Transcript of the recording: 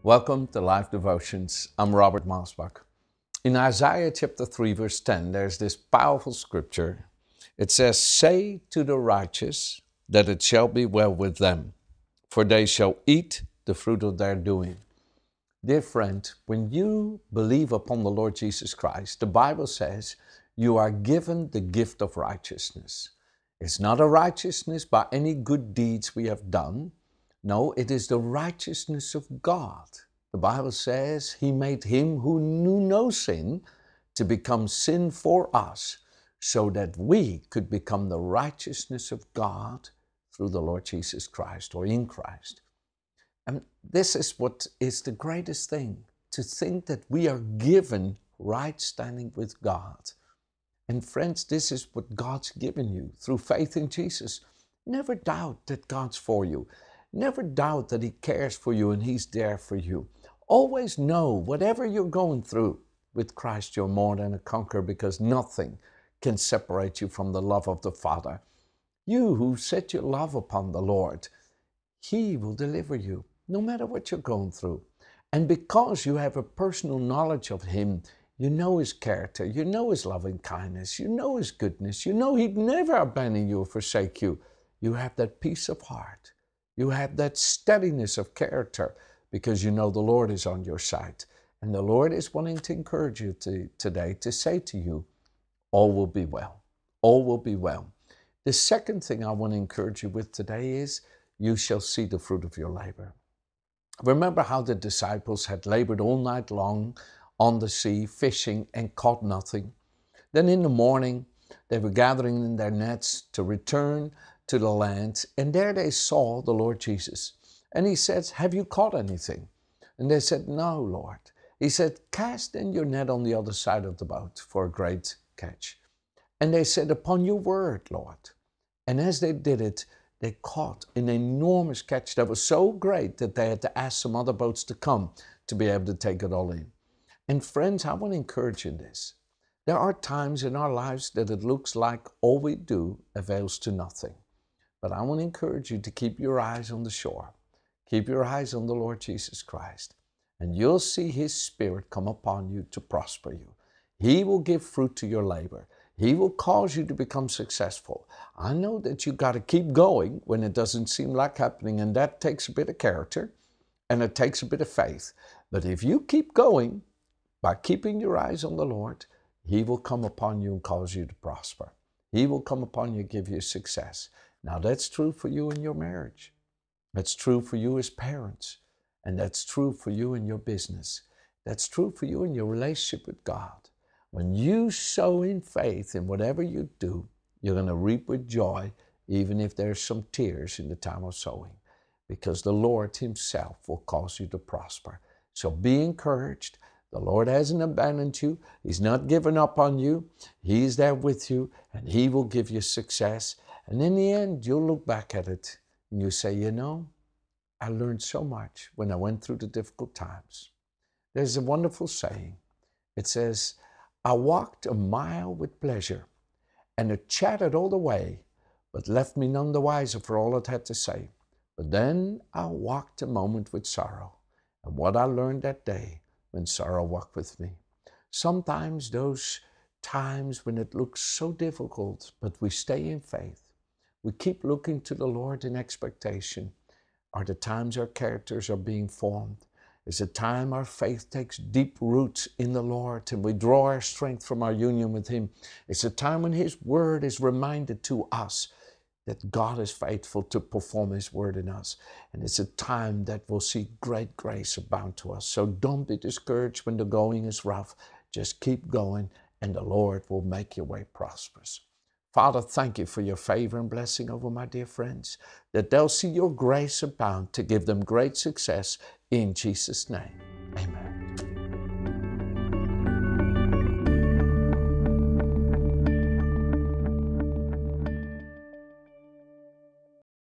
Welcome to Life Devotions. I'm Robert Maasbach. In Isaiah chapter 3 verse 10, there's this powerful scripture. It says, "Say to the righteous that it shall be well with them, for they shall eat the fruit of their doing." Dear friend, when you believe upon the Lord Jesus Christ, the Bible says you are given the gift of righteousness. It's not a righteousness by any good deeds we have done. No, it is the righteousness of God. The Bible says He made Him who knew no sin to become sin for us, so that we could become the righteousness of God through the Lord Jesus Christ, or in Christ. And this is what is the greatest thing, to think that we are given right standing with God. And friends, this is what God's given you through faith in Jesus. Never doubt that God's for you. Never doubt that He cares for you and He's there for you. Always know, whatever you're going through, with Christ you're more than a conqueror, because nothing can separate you from the love of the Father. You who set your love upon the Lord, He will deliver you, no matter what you're going through. And because you have a personal knowledge of Him, you know His character, you know His loving kindness, you know His goodness, you know He'd never abandon you or forsake you. You have that peace of heart. You have that steadiness of character because you know the Lord is on your side. And the Lord is wanting to encourage you today to say to you, all will be well. All will be well. The second thing I want to encourage you with today is, you shall see the fruit of your labor. Remember how the disciples had labored all night long on the sea, fishing, and caught nothing. Then in the morning, they were gathering in their nets to return to the land, and there they saw the Lord Jesus. And He said, "Have you caught anything?" And they said, "No, Lord." He said, "Cast in your net on the other side of the boat for a great catch." And they said, "Upon your word, Lord." And as they did it, they caught an enormous catch that was so great that they had to ask some other boats to come to be able to take it all in. And friends, I want to encourage you in this. There are times in our lives that it looks like all we do avails to nothing. But I want to encourage you to keep your eyes on the shore. Keep your eyes on the Lord Jesus Christ. And you'll see His Spirit come upon you to prosper you. He will give fruit to your labor. He will cause you to become successful. I know that you got to keep going when it doesn't seem like happening, and that takes a bit of character and it takes a bit of faith. But if you keep going by keeping your eyes on the Lord, He will come upon you and cause you to prosper. He will come upon you and give you success. Now that's true for you in your marriage. That's true for you as parents. And that's true for you in your business. That's true for you in your relationship with God. When you sow in faith in whatever you do, you're going to reap with joy, even if there's some tears in the time of sowing, because the Lord Himself will cause you to prosper. So be encouraged. The Lord hasn't abandoned you. He's not given up on you. He's there with you, and He will give you success. And in the end, you'll look back at it and you say, you know, I learned so much when I went through the difficult times. There's a wonderful saying. It says, "I walked a mile with pleasure, and it chatted all the way, but left me none the wiser for all it had to say. But then I walked a moment with sorrow, and what I learned that day when sorrow walked with me." Sometimes those times when it looks so difficult, but we stay in faith, we keep looking to the Lord in expectation, are the times our characters are being formed. It's a time our faith takes deep roots in the Lord and we draw our strength from our union with Him. It's a time when His word is reminded to us that God is faithful to perform His word in us. And it's a time that we'll see great grace abound to us. So don't be discouraged when the going is rough. Just keep going and the Lord will make your way prosperous. Father, thank You for Your favor and blessing over my dear friends, that they'll see Your grace abound to give them great success in Jesus' name. Amen.